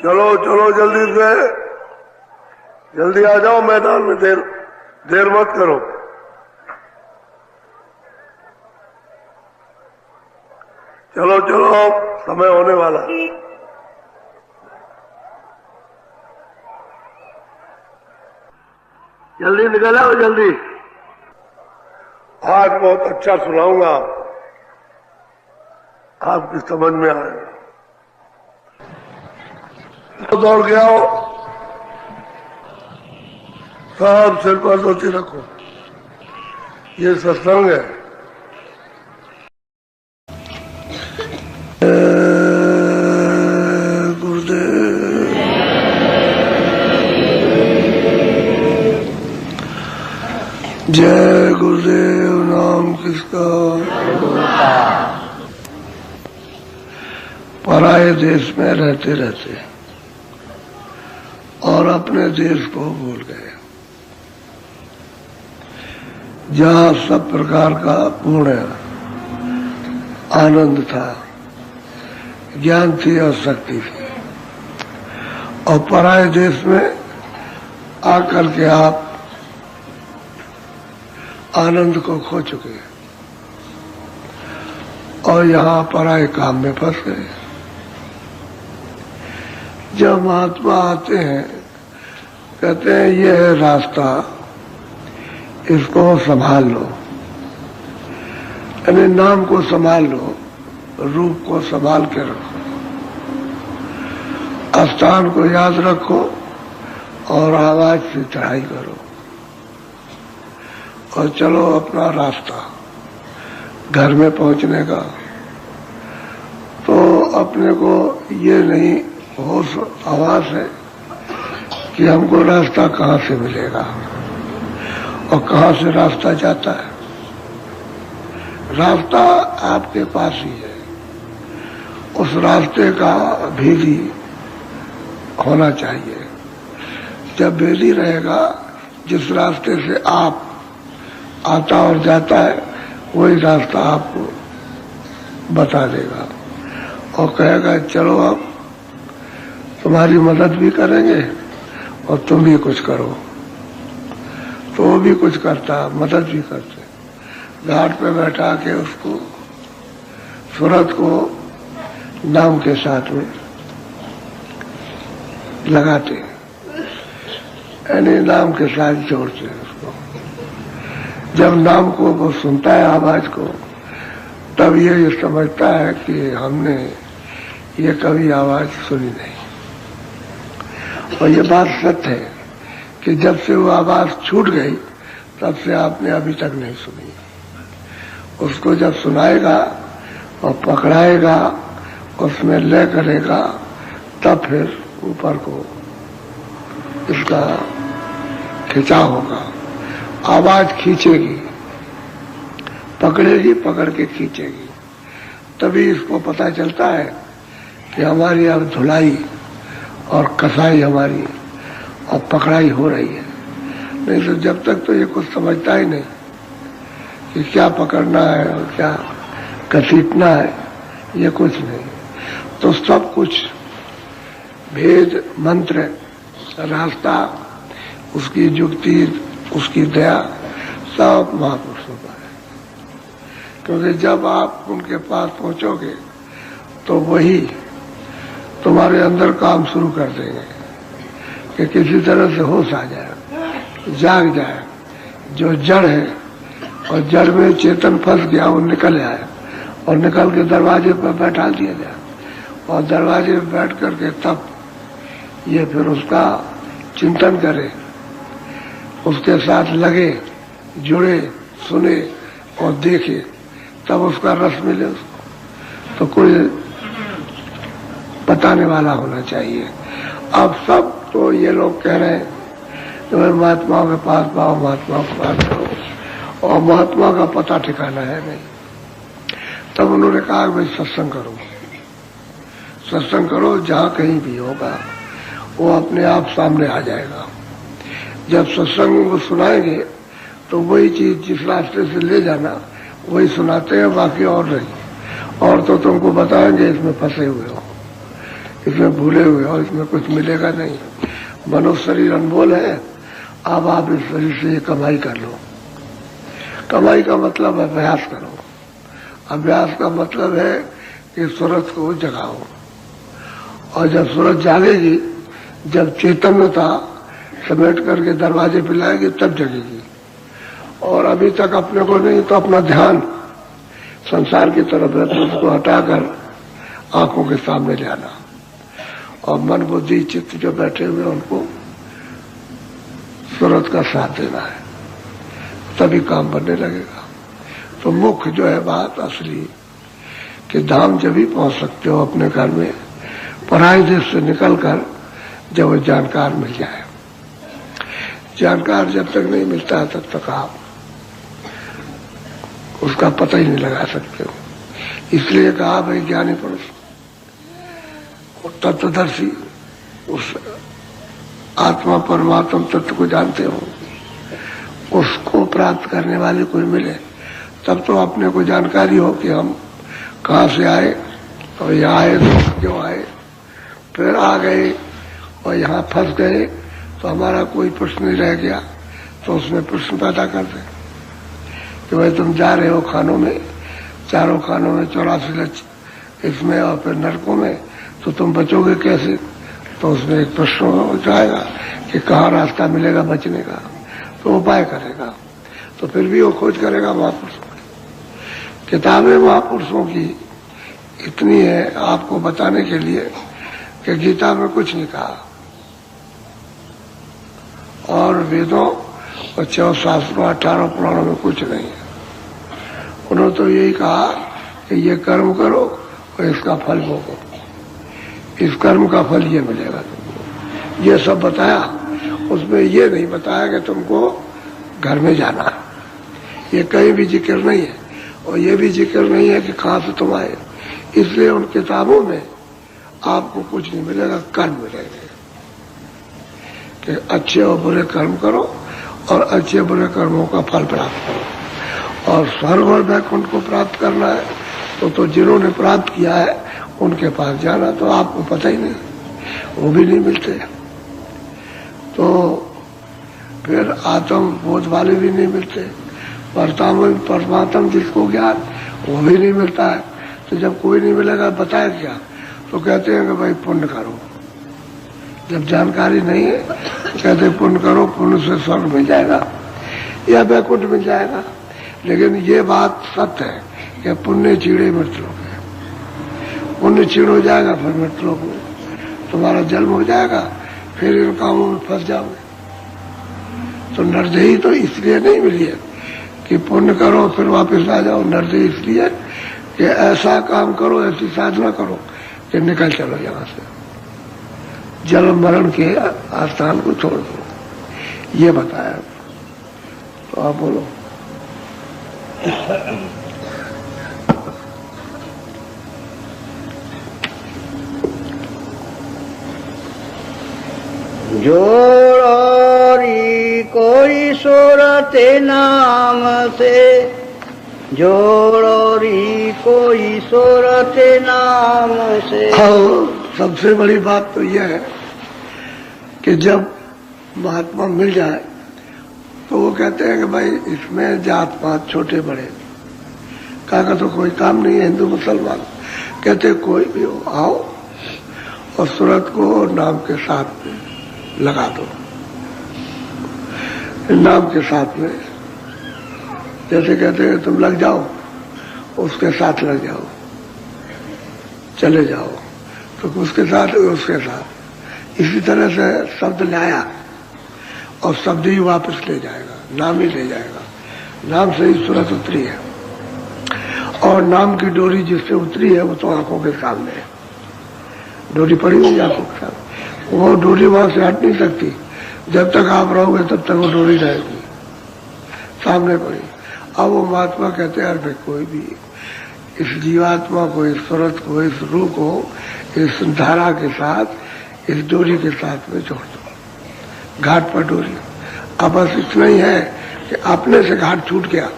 चलो चलो जल्दी से, जल्दी आ जाओ मैदान में, देर मत करो। चलो चलो समय होने वाला है। जल्दी निकल आओ जल्दी। आज बहुत अच्छा सुनाऊंगा, आपकी समझ में आएगा। दौड़ के आओ, सब सिर पर धोती रखो, ये सत्संग है। गुरुदेव जय गुरुदेव, नाम किसका। पराये देश में रहते रहते और अपने देश को भूल गए, जहाँ सब प्रकार का पूर्ण आनंद था, ज्ञान थी और शक्ति थी, और पराये देश में आकर के आप आनंद को खो चुके और यहाँ पराये काम में फंस गए। जब महात्मा आते हैं, कहते हैं ये है रास्ता, इसको संभाल लो, यानी नाम को संभाल लो, रूप को संभाल के रखो, स्थान को याद रखो और आवाज से चढ़ाई करो और चलो अपना रास्ता घर में पहुंचने का। तो अपने को ये नहीं होश आवाज है कि हमको रास्ता कहाँ से मिलेगा और कहाँ से रास्ता जाता है। रास्ता आपके पास ही है, उस रास्ते का भेदी होना चाहिए। जब भेदी रहेगा, जिस रास्ते से आप आता और जाता है, वही रास्ता आपको बता देगा और कहेगा चलो अब तुम्हारी मदद भी करेंगे और तुम भी कुछ करो। तो वो भी कुछ करता, मदद भी करते। घाट पे बैठा के उसको सूरत को नाम के साथ में लगाते, यानी नाम के साथ जोड़ते उसको। जब नाम को वो सुनता है, आवाज को, तब ये समझता है कि हमने ये कभी आवाज सुनी नहीं। और ये बात सत्य है कि जब से वो आवाज छूट गई, तब से आपने अभी तक नहीं सुनी। उसको जब सुनाएगा और पकड़ाएगा, उसमें लय करेगा, तब फिर ऊपर को इसका खिंचाव होगा। आवाज खींचेगी, पकड़ेगी, पकड़ के खींचेगी, तभी इसको पता चलता है कि हमारी अब धुलाई और कसाई हमारी और पकड़ाई हो रही है। नहीं तो जब तक तो ये कुछ समझता ही नहीं कि क्या पकड़ना है और क्या घसीटना है, ये कुछ नहीं। तो सब कुछ भेद, मंत्र, रास्ता, उसकी युक्ति, उसकी दया, सब महापुरुषों का है। क्योंकि जब आप उनके पास पहुंचोगे तो वही तुम्हारे अंदर काम शुरू कर देंगे कि किसी तरह से होश आ जाए, जाग जाए। जो जड़ है और जड़ में चेतन फंस गया, वो निकल आए और निकल के दरवाजे पर बैठा दिया जाए और दरवाजे पर बैठ करके तब ये फिर उसका चिंतन करे, उसके साथ लगे, जुड़े, सुने और देखे, तब उसका रस मिले उसको। तो कोई बताने वाला होना चाहिए। अब सब तो ये लोग कह रहे हैं कि महात्माओं के पास पाओ, महात्माओं के पास पाओ, और महात्मा का पता ठिकाना है नहीं। तब उन्होंने कहा कि भाई सत्संग करो, सत्संग करो, जहाँ कहीं भी होगा वो अपने आप सामने आ जाएगा। जब सत्संग को सुनाएंगे तो वही चीज जिस रास्ते से ले जाना वही सुनाते हैं, बाकी और नहीं। और तो तुमको बताएंगे इसमें फंसे हुए हो, इसमें भूले हुए और इसमें कुछ मिलेगा नहीं। मनुष्य शरीर अनमोल है। अब आप इस शरीर से कमाई कर लो। कमाई का मतलब है अभ्यास करो। अभ्यास का मतलब है कि सूरज को जगाओ, और जब सूरज जागेगी, जब चैतन्यता समेट करके दरवाजे पे लाएगी तब जगेगी। और अभी तक अपने को नहीं, तो अपना ध्यान संसार की तरफ है तो उसको हटाकर आंखों के सामने ले आना, और मन बुद्धि चित्त जो बैठे हुए उनको सूरज का साथ देना है, तभी काम बनने लगेगा। तो मुख्य जो है बात असली कि धाम जब भी पहुंच सकते हो अपने घर में, पराये देश से निकलकर, जब वो जानकार मिल जाए। जानकार जब तक नहीं मिलता है तब तक आप उसका पता ही नहीं लगा सकते हो। इसलिए कहा भाई ज्ञानी पुरुष, तत्वदर्शी, उस आत्मा परमात्मा तत्व को जानते हो, उसको प्राप्त करने वाले कोई मिले तब तो अपने को जानकारी हो कि हम कहाँ से आए और यहाँ आए तो क्यों आए, फिर आ गए और यहाँ फंस गए तो हमारा कोई प्रश्न नहीं रह गया, तो उसमें प्रश्न पैदा कर दे कि भाई तुम जा रहे हो खानों में, चारों खानों में 84 लक्ष इसमें और फिर नरकों में, तो तुम बचोगे कैसे? तो उसमें एक प्रश्न हो जाएगा कि कहाँ रास्ता मिलेगा बचने का, तो उपाय करेगा। तो फिर भी वो खोज करेगा महापुरुषों की। किताबें महापुरुषों की इतनी है आपको बताने के लिए कि गीता में कुछ नहीं कहा, और वेदों और 4 शास्त्रों 18 पुराणों में कुछ नहीं है। उन्होंने तो यही कहा कि ये कर्म करो और इसका फल भोगो, इस कर्म का फल ये मिलेगा तुमको, ये सब बताया। उसमें ये नहीं बताया कि तुमको घर में जाना है, ये कहीं भी जिक्र नहीं है, और ये भी जिक्र नहीं है कि कहाँ से तुम आए। इसलिए उन किताबों में आपको कुछ नहीं मिलेगा, कर्म मिलेंगे कि अच्छे और बुरे कर्म करो और अच्छे बुरे कर्मों का फल प्राप्त करो। और स्वर्ग और वैकुंठ को प्राप्त करना है तो जिन्होंने प्राप्त किया है उनके पास जाना, तो आपको पता ही नहीं, वो भी नहीं मिलते। तो फिर आत्म बोध वाले भी नहीं मिलते, परमात्मा जिसको ज्ञान वो भी नहीं मिलता है। तो जब कोई नहीं मिलेगा बताया क्या, तो कहते हैं कि भाई पुण्य करो। जब जानकारी नहीं है तो कहते पुण्य करो, पुण्य से स्वर्ग मिल जाएगा या वैकुंठ मिल जाएगा। लेकिन ये बात सत्य है कि पुण्य चीड़े मृतलोक है, पुण्य चीड़ हो जाएगा फिर मृतलोक में तुम्हारा जन्म हो जाएगा, फिर इन कामों में फंस जाओगे। तो नरदेही तो इसलिए नहीं मिली है कि पुण्य करो फिर वापस आ जाओ। नरदेही इसलिए कि ऐसा काम करो, ऐसी साधना करो कि निकल चलो यहाँ से, जन्म मरण के आस्थान को छोड़ दो, ये बताया। तो आप बोलो। जोड़ोरी कोई सूरत नाम से, जोड़ोरी कोई सूरत नाम से। सबसे बड़ी बात तो यह है कि जब महात्मा मिल जाए तो वो कहते हैं कि भाई इसमें जात पात छोटे बड़े का तो कोई काम नहीं है। हिंदू मुसलमान कहते कोई भी हो, आओ और सूरत को नाम के साथ में लगा दो। नाम के साथ में जैसे कहते हैं तुम लग जाओ, उसके साथ लग जाओ, चले जाओ, तो उसके साथ इसी तरह से शब्द लाया और शब्द ही वापस ले जाएगा, नाम ही ले जाएगा। नाम से ही सूरत उतरी है, और नाम की डोरी जिससे उतरी है वो तो आंखों के सामने है। डोरी पड़ी हुई आंखों के सामने, वो डोरी वहां से हट नहीं सकती। जब तक आप रहोगे तब तक वो डोरी रहेगी सामने पड़ी। अब वो महात्मा कहते हैं अरे कोई भी इस जीवात्मा को, इस सूरत को, इस रूह को इस धारा के साथ, इस डोरी के साथ में जोड़ दो, घाट पर डोरी। अब बस इतना ही है कि अपने से घाट छूट गया,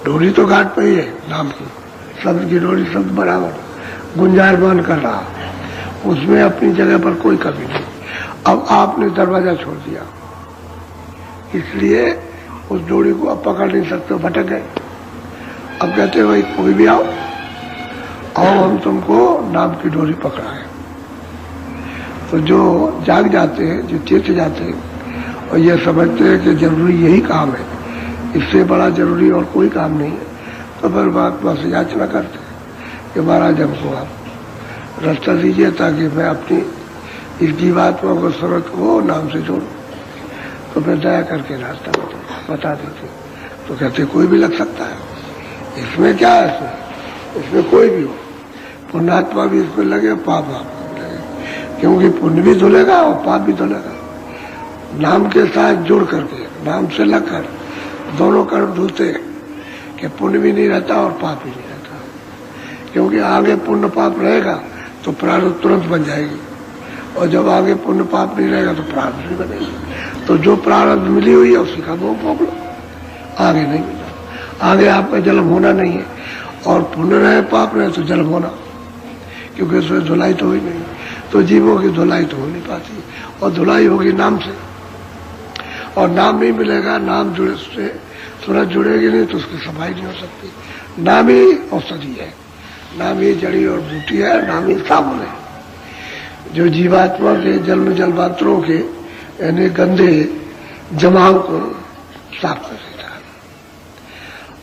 डोरी तो घाट पर ही है नाम की, शब्द की डोरी शब्द बराबर गुंजायमान कर रहा, उसमें अपनी जगह पर कोई कमी नहीं। अब आपने दरवाजा छोड़ दिया, इसलिए उस डोरी को अब पकड़ नहीं सकते, भटक गए। अब कहते हैं भाई कोई भी आओ, हम तुमको नाम की डोरी पकड़ाए। तो जो जाग जाते हैं, जो चेत जाते हैं और ये समझते हैं कि जरूरी यही काम है, इससे बड़ा जरूरी और कोई काम नहीं है, तो फिर महात्मा से याचना करते हैं कि महाराज हमको आप रास्ता दीजिए ताकि मैं अपनी इस जीवात्मा को सूरत को नाम से जोड़ूं। तो फिर दया करके रास्ता बता देते। तो कहते कोई भी लग सकता है, इसमें क्या है, इसमें कोई भी हो, पुण्यात्मा भी इसमें लगे, पाप भी लगे, क्योंकि पुण्य भी धुलेगा और पाप भी धुलेगा। नाम के साथ जुड़ करके, नाम से लगकर दोनों कर्म धुलते कि पुण्य भी नहीं रहता और पाप भी नहीं रहता। क्योंकि आगे पुण्य पाप रहेगा तो प्रारब्ध तुरंत बन जाएगी, और जब आगे पुण्य पाप नहीं रहेगा तो प्रारब्ध नहीं बनेगी। तो जो प्रारब्ध मिली हुई है उसी का भोग भोग लो, आगे नहीं मिला। आगे आपका जन्म होना नहीं है, और पुण्य रहे पाप रहे तो जन्म होना, क्योंकि उसमें धुलाई तो हुई नहीं। तो जीवों की धुलाई तो हो नहीं पाती, और धुलाई होगी नाम से, और नाम नहीं मिलेगा, नाम जुड़े से सूरत जुड़ेगी नहीं तो उसकी सफाई नहीं हो सकती। नाम ही औषधि है, नाम ही जड़ी और बूटी है, नाम ही साबुन है, जो जीवात्मा के जन्म जन्मांतरों के यानी गंदे जमाव को साफ कर देता है।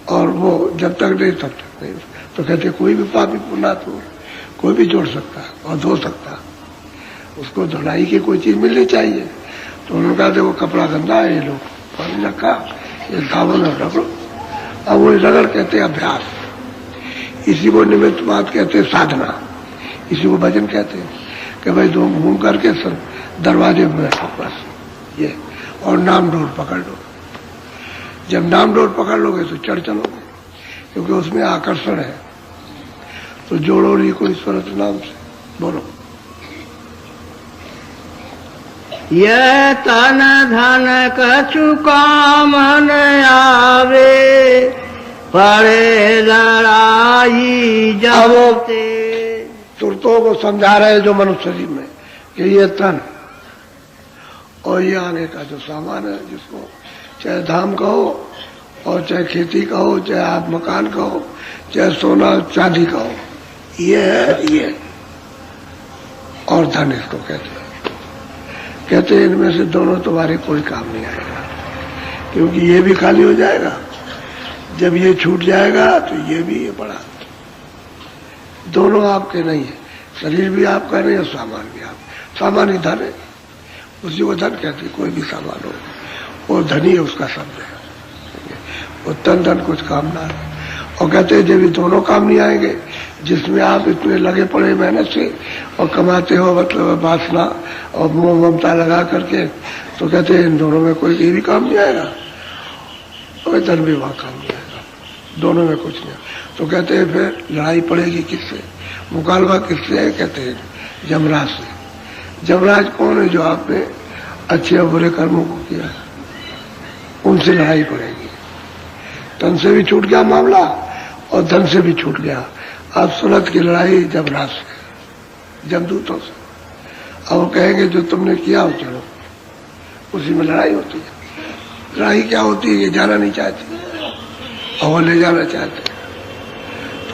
और वो जब तक नहीं तब तक नहीं। तो कहते कोई भी पापी पुण्यात्मा कोई भी जोड़ सकता है और धो सकता है, उसको धुलाई की कोई चीज मिलनी चाहिए। तो उन्होंने कहा देखो कपड़ा गंदा है, ये लोग पानी रखा, ये साबुन है, रगड़ो। अब वो रगड़ कहते हैं अभ्यास, इसी को निमित्त बात कहते हैं साधना, इसी को भजन कहते हैं कि भाई दो घूम करके सब दरवाजे में बैठो बस ये, और नाम डोर पकड़ लो। जब नाम डोर पकड़ लोगे तो चढ़ चलोगे, क्योंकि उसमें आकर्षण है। तो जोड़ो नहीं कोई ईश्वर नाम से, बोलो। यह तन धन कछु काम न आवे, पड़े लड़ाई जबते। तुरतों को समझा रहे जो मनुष्य शरीर में कि ये तन और ये आने का जो सामान है, जिसको चाहे धाम कहो और चाहे खेती कहो, चाहे आप मकान कहो, चाहे सोना चांदी कहो, ये है ये, और धन इसको कहते हैं। कहते हैं इनमें से दोनों तुम्हारे कोई काम नहीं आएगा, क्योंकि ये भी खाली हो जाएगा। जब ये छूट जाएगा तो ये भी ये पड़ा, दोनों आपके नहीं है। शरीर भी आपका नहीं और सामान भी आप, सामान ही धन है, उसी को धन कहते हैं। कोई भी सामान हो वो धनी है, उसका शब्द है। वो तन धन कुछ काम ना है। और कहते हैं जब ये दोनों काम नहीं आएंगे, जिसमें आप इतने लगे पड़े मेहनत से और कमाते हो, मतलब वासना और मोह ममता लगा करके, तो कहते हैं इन दोनों में कोई ये भी काम नहीं आएगा और धन भी वहां काम नहीं आएगा, दोनों में कुछ नहीं। तो कहते हैं फिर लड़ाई पड़ेगी किससे, मुकाबला किससे है? कहते हैं जमराज से। जमराज कौन है? जो आपने अच्छे और बुरे कर्मों को किया है, उनसे लड़ाई पड़ेगी। तन से भी छूट गया मामला और धन से भी छूट गया। अब सूरत की लड़ाई जमराज से, जमदूतों से। अब वो कहेंगे जो तुमने किया हो चलो, उसी में लड़ाई होती है। लड़ाई क्या होती है? ये जाना नहीं चाहती और वो ले जाना चाहते।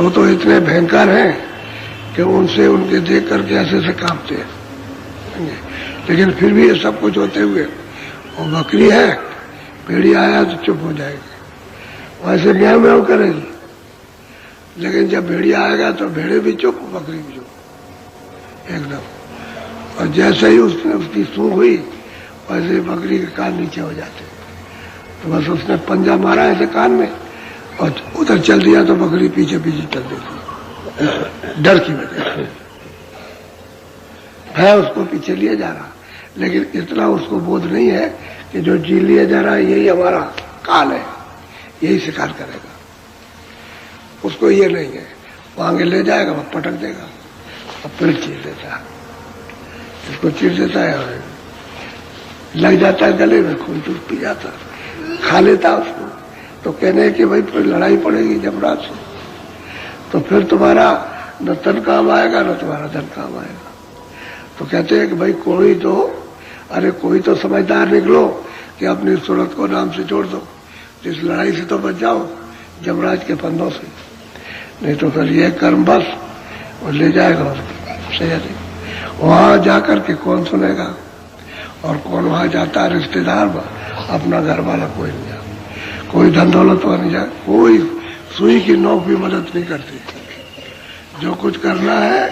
तो इतने भयंकर हैं कि उनसे उनके देख करके ऐसे ऐसे कांपते हैं। लेकिन फिर भी ये सब कुछ होते हुए वो बकरी है, भेड़िया आया तो चुप हो जाएगी, वैसे म्याऊ म्याऊ करेगी। लेकिन जब भेड़िया आएगा तो भेड़े भी चुप, बकरी भी चुप एकदम। और जैसे ही उसकी सूंघ हुई वैसे बकरी के कान नीचे हो जाते। तो बस उसने पंजा मारा ऐसे कान में और उधर चल दिया तो बकरी पीछे पीछे चल देती, डर की वजह से। है उसको पीछे लिए जा रहा, लेकिन इतना उसको बोध नहीं है कि जो जी लिया जा रहा है यही हमारा काल है, यही शिकार करेगा। उसको ये नहीं है, वो आगे ले जाएगा, वो पटक देगा और फिर चीर देता है, इसको चीर देता है और लग जाता है गले में, खून चूस पी जाता, खा लेता उसको। तो कहने कि भाई फिर लड़ाई पड़ेगी जमराज से, तो फिर तुम्हारा न तन काम आएगा न तुम्हारा धन काम आएगा। तो कहते हैं कि भाई कोई तो समझदार निकलो कि अपनी सूरत को नाम से जोड़ दो, इस लड़ाई से तो बच जाओ जमराज के फंदों से, नहीं तो फिर ये कर्म बस वो ले जाएगा शहर। वहां जाकर के कौन सुनेगा, और कौन वहां जाता है रिश्तेदार, अपना घर वाला कोई नहीं जाता, कोई धन दौलत वाला नहीं जाता, कोई सुई की नोक भी मदद नहीं करती। जो कुछ करना है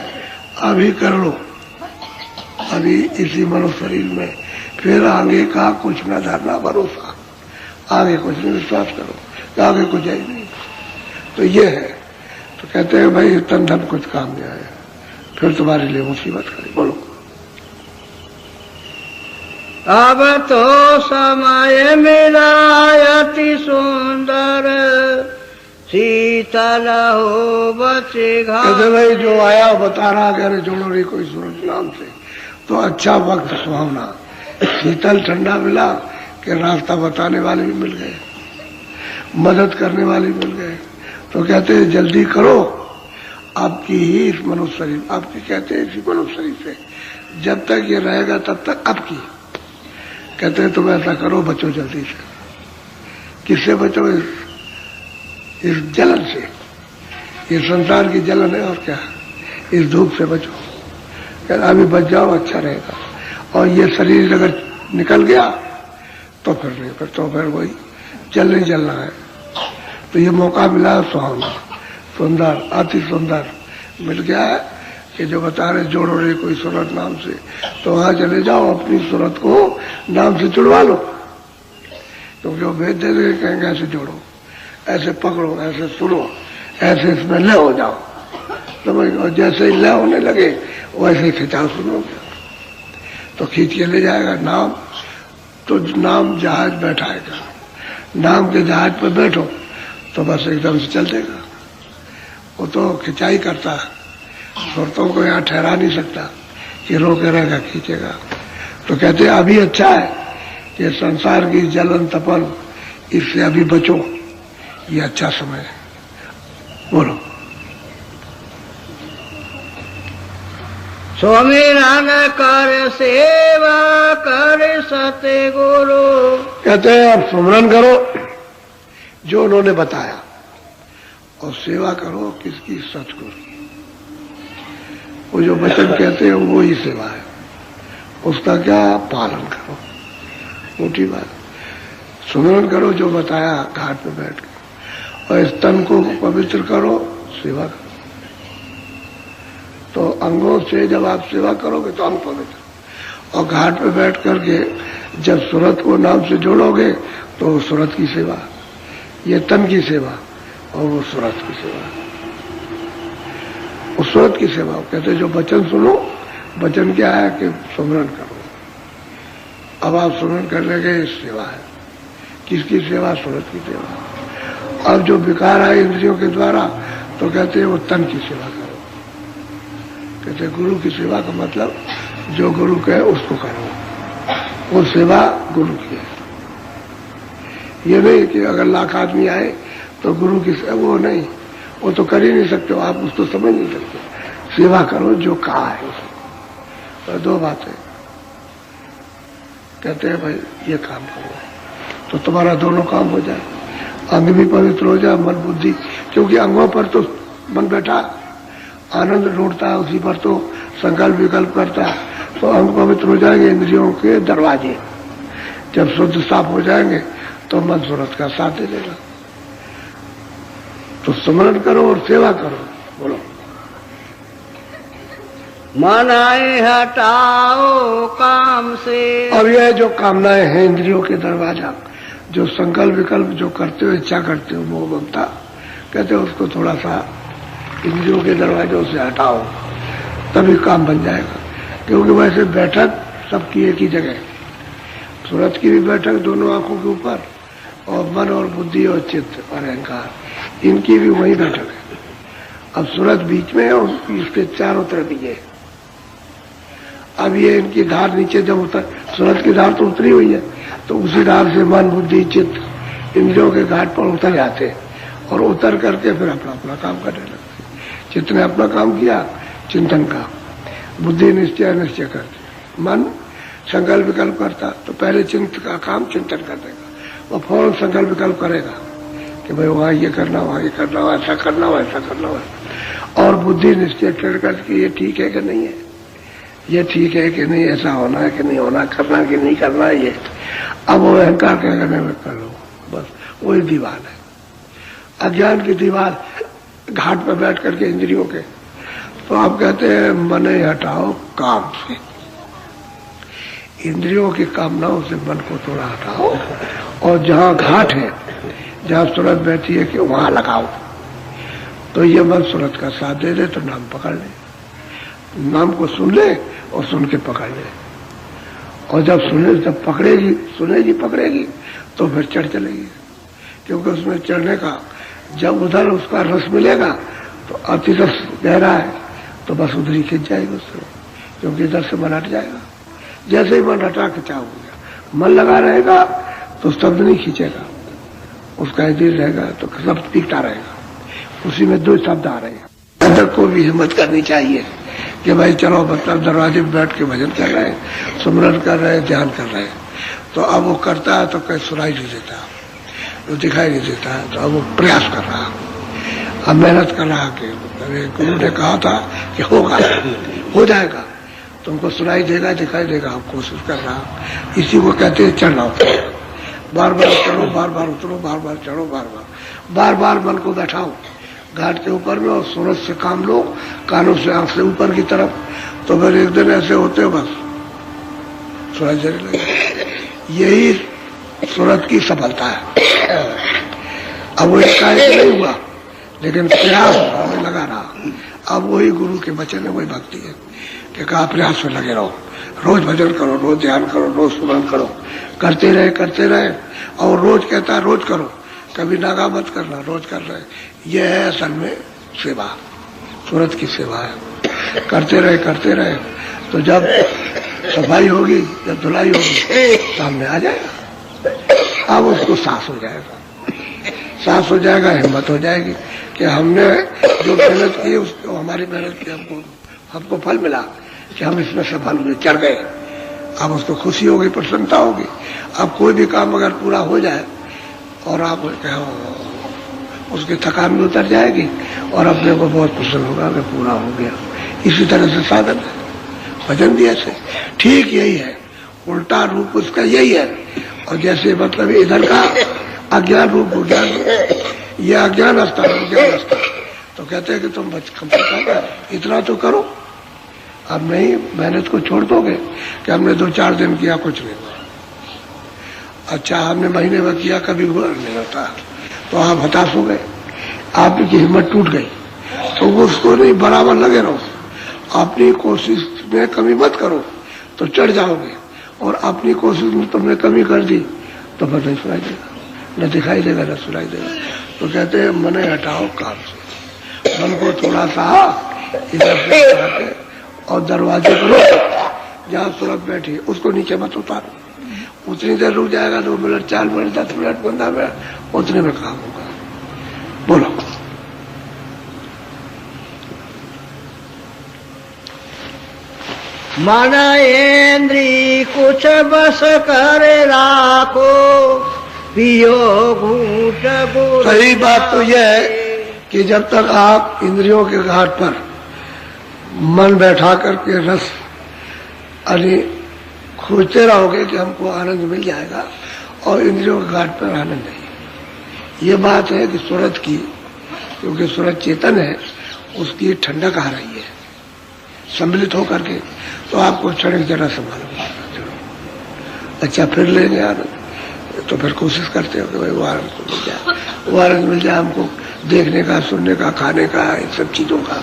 अभी कर लो, अभी इसी मनुष्य शरीर में, फिर आगे का कुछ न धरना भरोसा, आगे कुछ नहीं विश्वास करो, आगे कुछ है नहीं। तो ये है, तो कहते हैं भाई तन धन कुछ काम नहीं आया, फिर तुम्हारे लिए मुसीबत करी। बोलो। अब तो समय मिला अति सुंदर, शीतल हो बचे घाट। कहते भाई जो आया बता रहा कह जोड़ो रही कोई सूरज नाम से, तो अच्छा वक्त सुहावना, शीतल ठंडा मिला कि रास्ता बताने वाले भी मिल गए, मदद करने वाले भी मिल गए। तो कहते हैं जल्दी करो, आपकी ही इस मनुष्य शरीर, आपकी कहते हैं इसी मनुष्य शरीर से जब तक ये रहेगा तब तक आपकी। कहते हैं तुम ऐसा करो, बचो जल्दी से। किससे बचो? इस जलन से, ये संसार की जलन है और क्या, इस धूप से बचो। कहते अभी बच जाओ, अच्छा रहेगा। और ये शरीर अगर निकल गया तो फिर नहीं, तो फिर वही चल नहीं चलना है। तो ये मौका मिला सुहावना, सुंदर, अति सुंदर मिल गया है कि जो बता रहे जोड़ो रे कोई सूरत नाम से, तो वहां चले जाओ, अपनी सूरत को नाम से जुड़वा लो। क्योंकि वो भेज दे रहे कहेंगे ऐसे जोड़ो, ऐसे पकड़ो, ऐसे सुनो, ऐसे इसमें ले हो जाओ, समझ। और जैसे ही ले होने लगे वैसे ही खिंचाव सुनोगे, तो खींच के ले जाएगा नाम। तो नाम जहाज बैठाएगा, नाम के जहाज पर बैठो तो बस एकदम से चल देगा। वो तो खिंचाई करता है, सुरतों को यहाँ ठहरा नहीं सकता कि रोके रहेगा, खींचेगा। तो कहते हैं अभी अच्छा है कि संसार की जलन तपन, इससे अभी बचो, ये अच्छा समय है। बोलो। सुमिरन कर सेवा कर सते गुरु। कहते हैं आप सुमिरन करो जो उन्होंने बताया, और सेवा करो किसकी? सतगुरु की। वो जो वचन कहते हैं वो ही सेवा है, उसका क्या पालन करो, मोटी बात। सुमिरन करो जो बताया घाट पे बैठ के, और इस तन को पवित्र करो, सेवा करो। तो अंगों से जब आप सेवा करोगे तो अंग पवित्र, और घाट पे बैठ करके जब सूरत को नाम से जोड़ोगे तो सूरत की सेवा, ये तन की सेवा और वो सूरत की सेवा, उस सूरत की सेवा। कहते जो वचन सुनो, वचन क्या है कि सुमिरन करो। अब आप सुमिरन करने के सेवा है, किसकी सेवा? सूरत की सेवा। अब जो विकार आए इंद्रियों के द्वारा, तो कहते हैं वो तन की सेवा करो। कहते गुरु की सेवा का मतलब जो गुरु कहे उसको करो, वो सेवा गुरु की है। ये नहीं कि अगर लाख आदमी आए तो गुरु की वो नहीं, वो तो कर ही नहीं सकते, आप उसको समझ नहीं सकते। सेवा करो जो कहा है उसको। तो दो बातें कहते हैं भाई ये काम करो तो तुम्हारा दोनों काम हो जाए, अंग भी पवित्र हो जाए, मन बुद्धि, क्योंकि अंगों पर तो मन बैठा आनंद ढूंढता है, उसी पर तो संकल्प विकल्प करता है। तो अंग पवित्र हो जाएंगे, इंद्रियों के दरवाजे जब शुद्ध साफ हो जाएंगे तो मन सूरत का साथ दे देगा। तो स्मरण करो और सेवा करो। बोलो। मनाए हटाओ काम से। अब यह जो कामनाएं हैं इंद्रियों के दरवाजा, जो संकल्प विकल्प जो करते हो, इच्छा करते हो, मोह ममता, कहते हो उसको थोड़ा सा इंद्रियों के दरवाजों से हटाओ, तभी काम बन जाएगा। क्योंकि वैसे बैठक सबकी एक ही जगह, सूरत की भी बैठक दोनों आंखों के ऊपर, और मन और बुद्धि और चित्त और अहंकार, इनकी भी वही बैठक है। अब सूरत बीच में है और इसके चारों तरफ ही है। अब ये इनकी धार नीचे जब उतर, सूरत की धार तो उतरी हुई है, तो उसी धार से मन बुद्धि चित्त इंद्रियों के घाट पर उतर जाते हैं, और उतर करके फिर अपना अपना काम करने लगते। चित्त ने अपना काम किया चिंतन का, बुद्धि निश्चय निश्चय करती। मन संकल्प विकल्प करता तो पहले चिंतन का काम चिंतन कर देगा, वो फौरन संकल्प विकल्प करेगा कि भाई वहां ये करना, वहां ये करना, ऐसा करना, वैसा करना। और बुद्धि निश्चय कर कि ये ठीक है कि नहीं है, ये ठीक है कि नहीं, ऐसा होना है कि नहीं होना, करना कि नहीं करना है ये। अब वो अहंकार क्या करने में कर लो, बस वही दीवार है, अज्ञान की दीवार घाट पर बैठ करके इंद्रियों के। तो आप कहते हैं मन हटाओ काम से, इंद्रियों की कामनाओं से मन को थोड़ा हटाओ और जहां घाट है, जहां सूरत बैठी है कि वहां लगाओ। तो ये मन सूरत का साथ दे दे तो नाम पकड़ ले, नाम को सुन ले और सुन के पकड़ ले। और जब सुने, जब पकड़ेगी, सुनेगी पकड़ेगी तो फिर चढ़ चलेगी, क्योंकि उसमें चढ़ने का जब उधर उसका रस मिलेगा तो अति रस गहरा है तो बस उधर ही खिंच जाएगी उससे, क्योंकि इधर से मन हट जाएगा। जैसे ही मन हटा खिंचा हो गया, मन लगा रहेगा तो शब्द नहीं खींचेगा, उसका दिल रहेगा तो शब्द पीटता रहेगा, उसी में दो शब्द आ रहे हैं। अंदर को भी हिम्मत करनी चाहिए कि भाई चलो, मतलब दरवाजे में बैठ के भजन कर रहे हैं, सुमरन कर रहे हैं, ध्यान कर रहे हैं, तो अब वो करता है तो कहीं सुनाई नहीं देता, वो दिखाई नहीं देता है, तो अब वो प्रयास कर रहा, अब मेहनत कर रहा कि गुरु ने कहा था कि होगा, हो जाएगा, तुमको सुनाई देगा, दिखाई देगा, आप कोशिश कर रहा। इसी को कहते हैं चढ़ना उतरो, बार बार चढ़ो, बार बार उतरो, बार बार चढ़ो, बार बार मन को बैठाओ घाट के ऊपर में और सूरज से काम लो, कानों से, आंख से ऊपर की तरफ, तो फिर एक दिन ऐसे होते हो बस सूरज जलने लगे। यही सूरत की सफलता है। अब वो एक कार्य नहीं हुआ, लेकिन प्रयास हमें लगा रहा। अब वही गुरु के वचन है, वही भक्ति है कि कहा प्रयास में लगे रहो, रोज भजन करो, रोज ध्यान करो, रोज स्मरण करो, करते रहे। और रोज कहता है रोज करो, कभी नागा मत करना, रोज कर रहे। यह है असल में सेवा, सूरत की सेवा है। करते रहे तो जब सफाई होगी, जब धुलाई होगी, सामने आ जाएगा। अब उसको साहस हो जाएगा, हिम्मत हो जाएगी कि हमने जो मेहनत की उसको, हमारी मेहनत की हमको फल मिला कि हम इसमें सफल हुए, चढ़ गए। अब उसको खुशी होगी, प्रसन्नता होगी। अब कोई भी काम अगर पूरा हो जाए और आप कहो, उसकी थकान भी उतर जाएगी और अपने को बहुत प्रसन्न होगा कि पूरा हो गया। इसी तरह से साधन है, भजन भी ऐसे ठीक यही है, उल्टा रूप उसका यही है। और जैसे मतलब इधर का अज्ञान रूप हो गया, ये अज्ञान अस्तर, तो कहते हैं कि तुम इतना तो करो। अब नहीं, मेहनत को छोड़ दोगे कि हमने 2-4 दिन किया, कुछ नहीं हुआ। अच्छा, हमने महीने में किया, कभी हुआ नहीं होता, तो आप हताश हो गए, आपकी हिम्मत टूट गई। तो उसको नहीं, बराबर लगे रहो, अपनी कोशिश में कमी मत करो तो चढ़ जाओगे। और अपनी कोशिश में तुमने कमी कर दी तो फिर नहीं सुनाई देगा, न दिखाई देगा, न सुनाई देगा। तो कहते हैं मन हटाओ काम से, मन को थोड़ा सा इधर से हटाते और दरवाजे पर जहाँ सूरत बैठी उसको नीचे मत उतारो। उतनी देर रुक जाएगा, 2 मिनट, 4 मिनट, 10 मिनट, 15 मिनट, उतने में काम होगा। बोलो। मन इंद्री कुछ बस कर राखो, पियो घूंट गुड़। सही बात तो यह है कि जब तक आप इंद्रियों के घाट पर मन बैठा करके रस अरे खोजते रहोगे कि हमको आनंद मिल जाएगा, और इंद्रियों के घाट पर आनंद नहीं। ये बात है कि सूरत की, क्योंकि सूरत चेतन है, उसकी ठंडक आ रही है सम्मिलित होकर के, तो आपको क्षणिक जरा संभालो। अच्छा, फिर लेंगे आनंद, तो फिर कोशिश करते हो कि भाई वो आनंद तो मिल जाए, वो आनंद मिल जाए हमको, देखने का, सुनने का, खाने का, इन सब चीजों का।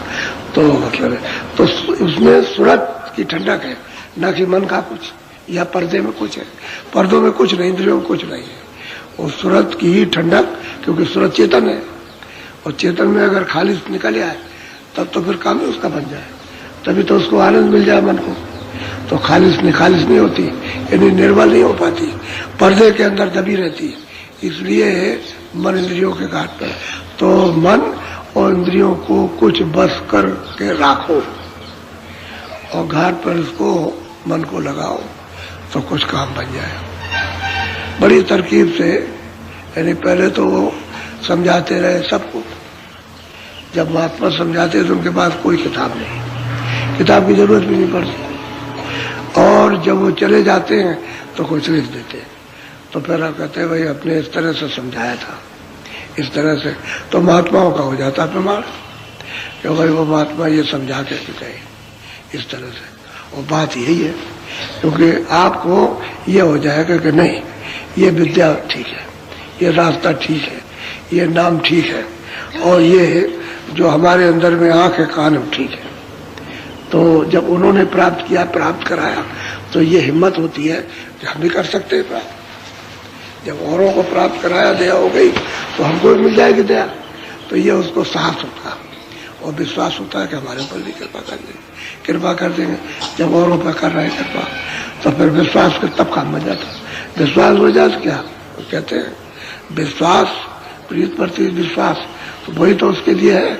तो मतलब है, तो उसमें सूरत की ठंडक है, न कि मन का कुछ या पर्दे में कुछ है। पर्दों में कुछ नहीं, इंद्रियों में कुछ नहीं है, वो सूरत की ही ठंडक, क्योंकि सूरत चेतन है। और चेतन में अगर खालिश निकल आए तब तो फिर काम ही उसका बन जाए, तभी तो उसको आनंद मिल जाए मन को। तो खालिश नहीं होती, यानी निर्बल नहीं हो पाती, पर्दे के अंदर दबी रहती है। इसलिए मन इंद्रियों के घाट पर। तो मन और इंद्रियों को कुछ बस करके राखो, और घाट पर इसको मन को लगाओ तो कुछ काम बन जाए। बड़ी तरकीब से, यानी पहले तो वो समझाते रहे सबको। जब महात्मा समझाते तो उनके पास कोई किताब नहीं, किताब की जरूरत भी नहीं पड़ती। और जब वो चले जाते हैं तो कुछ लिख देते हैं। तो फिर आप कहते हैं भाई अपने इस तरह से समझाया था, इस तरह से, तो महात्माओं का हो जाता प्रमाण कि भाई वो महात्मा ये समझा के गए इस तरह से। और बात यही है, क्योंकि आपको ये हो जाएगा कि नहीं ये विद्या ठीक है, ये रास्ता ठीक है, ये नाम ठीक है, और ये जो हमारे अंदर में आंख है कान ठीक है। तो जब उन्होंने प्राप्त किया, प्राप्त कराया, तो ये हिम्मत होती है कि हम भी कर सकते हैं प्राप्त। जब औरों को प्राप्त कराया, दया हो गई, तो हमको भी मिल जाएगी दया। तो ये उसको साहस होता है और विश्वास होता है कि हमारे ऊपर भी कृपा कर देंगे, कृपा कर देंगे। जब औरों पर कर रहे हैं कृपा, तो फिर विश्वास के तब काम बन जाता है। विश्वास हो जाए क्या कहते हैं, विश्वास प्रीत प्रति विश्वास, तो वही तो उसके लिए है।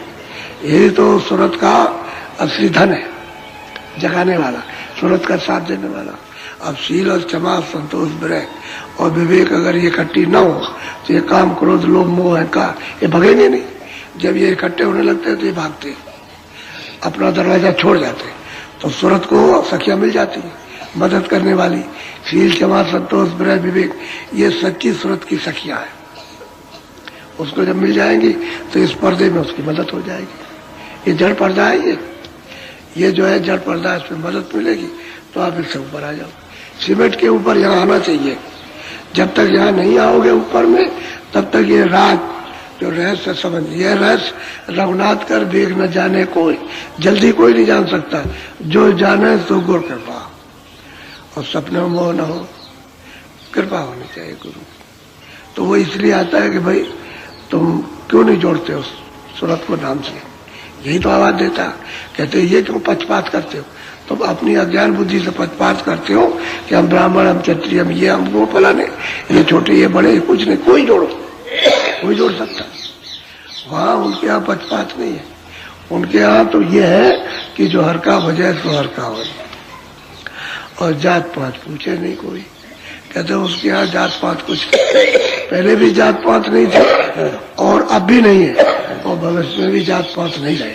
यही तो सूरत का असली धन है, जगाने वाला, सूरत का साथ देने वाला। अब शील और क्षमा, संतोष, विरह और विवेक अगर ये इकट्ठी न हो तो ये काम, क्रोध, लोभ, मोह, अहंकार ये भगेंगे नहीं। जब ये इकट्ठे होने लगते हैं तो ये भागते, अपना दरवाजा छोड़ जाते। तो सूरत को सखियां मिल जाती है मदद करने वाली। शील, क्षमा, संतोष, विरह, विवेक ये सच्ची सूरत की सखियां हैं। उसको जब मिल जाएंगी तो इस पर्दे में उसकी मदद हो जाएगी। ये जड़ पर्दा है, ये जो है जड़ पर्दा, इसमें मदद मिलेगी तो आप इससे ऊपर आ जाओ। सीमेंट के ऊपर यहाँ आना चाहिए। जब तक यहाँ नहीं आओगे ऊपर में, तब तक ये राज जो रहस्य समझ, ये रहस्य रघुनाथ कर देख न जाने कोई, जल्दी कोई नहीं जान सकता। जो जाने तो गुरु कृपा, और सपने में मोह न हो, कृपा होनी चाहिए गुरु। तो वो इसलिए आता है कि भाई तुम क्यों नहीं जोड़ते हो सूरत को नाम से। यही तो आवाज देता, कहते ये क्यों पक्षपात करते हो, तुम अपनी अज्ञान बुद्धि से पक्षपात करते हो कि हम ब्राह्मण, हम क्षत्रिय, हम ये, हम वो फलाने, ये छोटे, ये बड़े, कुछ नहीं। कोई जोड़ो, कोई जोड़ सकता। वहां उनके यहाँ पक्षपात नहीं है। उनके यहाँ तो ये है कि जो हर का बजाय तो हर का हो, और जात पात पूछे नहीं कोई। कहते उसके यहाँ जात पात कुछ, पहले भी जात पात नहीं थे और अब भी नहीं है, और भविष्य में भी जात पात नहीं रहे।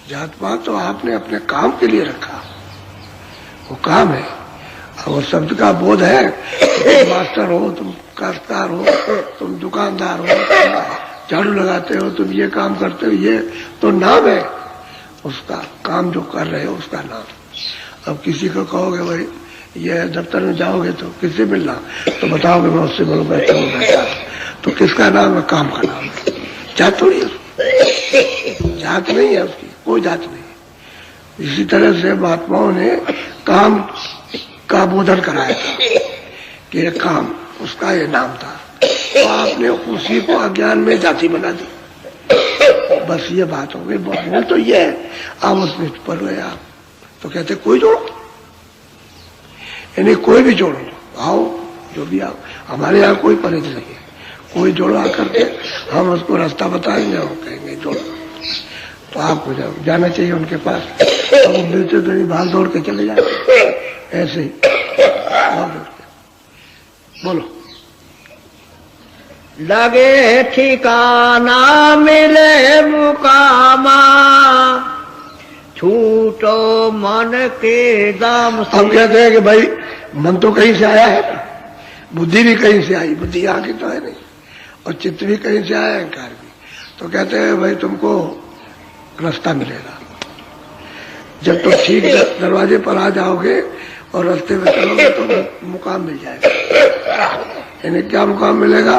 जात पात तो आपने अपने काम के लिए रखा, वो काम है। और शब्द का बोध है, तुम मास्टर हो, तुम काश्तकार हो, तुम दुकानदार हो, झाड़ू लगाते हो, तुम ये काम करते हो, ये तो नाम है उसका। काम जो कर रहे हो उसका नाम। अब किसी को कहोगे भाई ये दफ्तर में जाओगे तो किससे मिलना, तो बताओगे मैं उससे मिलूंगा, तो किसका नाम है, काम का नाम है। जात थोड़ी है, जात नहीं है उसकी, कोई जात नहीं। इसी तरह से महात्माओं ने काम का बोधन कराया था कि ये काम, उसका ये नाम था, तो आपने उसी को अज्ञान में जाति बना दी। बस ये बात हो गई। बोल तो ये है, आप उसमें पर गए आप, तो कहते कोई जोड़ो, यानी कोई भी जोड़ो, आओ जो भी आओ, हमारे यहाँ कोई परहेज नहीं है। कोई जोड़ो आकर के, हम उसको रास्ता बताएंगे और कहेंगे जोड़ो, तो आपको जाना चाहिए उनके पास। अब वो मिलते तो नहीं, भाग दौड़ के चले जाते ऐसे ही। बोलो, लगे ठिकाना मिले मुकामा, छूटो मन के दाम से। हम कहते हैं कि भाई मन तो कहीं से आया है ना, बुद्धि भी कहीं से आई, बुद्धि यहाँ की तो है नहीं, और चित्त भी कहीं से आया, अहंकार भी। तो कहते हैं भाई तुमको रास्ता मिलेगा जब तुम ठीक दरवाजे पर आ जाओगे और रास्ते में चलोगे तो मुकाम मिल जाएगा। यानी क्या मुकाम मिलेगा,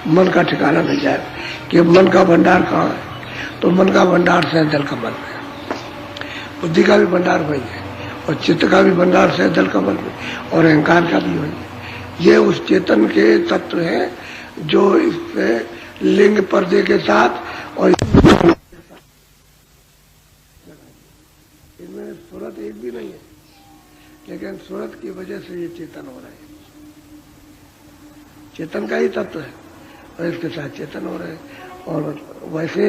मन का ठिकाना मिल जाएगा कि मन का भंडार कहाँ है। तो मन का भंडार से दल का मन है, बुद्धि का भी भंडार वही है, और चित्त का भी भंडार से दल का मन है, और अहंकार का भी वही है। ये उस चेतन के तत्व हैं जो इससे लिंग पर्दे के साथ और इनमें सूरत एक भी नहीं है, लेकिन सूरत की वजह से ये चेतन हो रहा है। चेतन का ही तत्व है और इसके साथ चेतन हो रहे हैं। और वैसे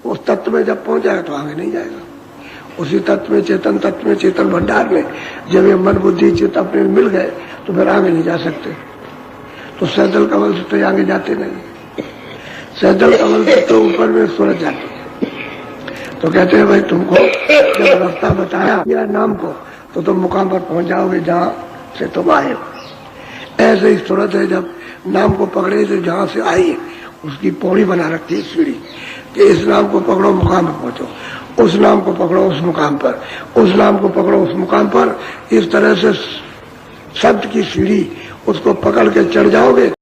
उस तत्व में जब पहुंच जाएगा तो आगे नहीं जाएगा। उसी तत्व में, चेतन तत्व में, चेतन भंडार में जब ये मन बुद्धि चित्त अपने मिल गए तो फिर आगे नहीं जा सकते। तो सैदल कमल से तो आगे जाते नहीं, सैदल कमल से तो ऊपर में सूरज जाते हैं। तो कहते हैं भाई तुमको जब रास्ता बताया या नाम को तो तुम मुकाम पर पहुंच जाओगे जहां से तुम आए हो। ऐसे ही सूरत है, जब नाम को पकड़े तो जहां से आई उसकी पौड़ी बना रखती है सीढ़ी कि इस नाम को पकड़ो मुकाम पर पहुंचो, उस नाम को पकड़ो उस मुकाम पर, उस नाम को पकड़ो उस मुकाम पर। इस तरह से शब्द की सीढ़ी उसको पकड़ के चढ़ जाओगे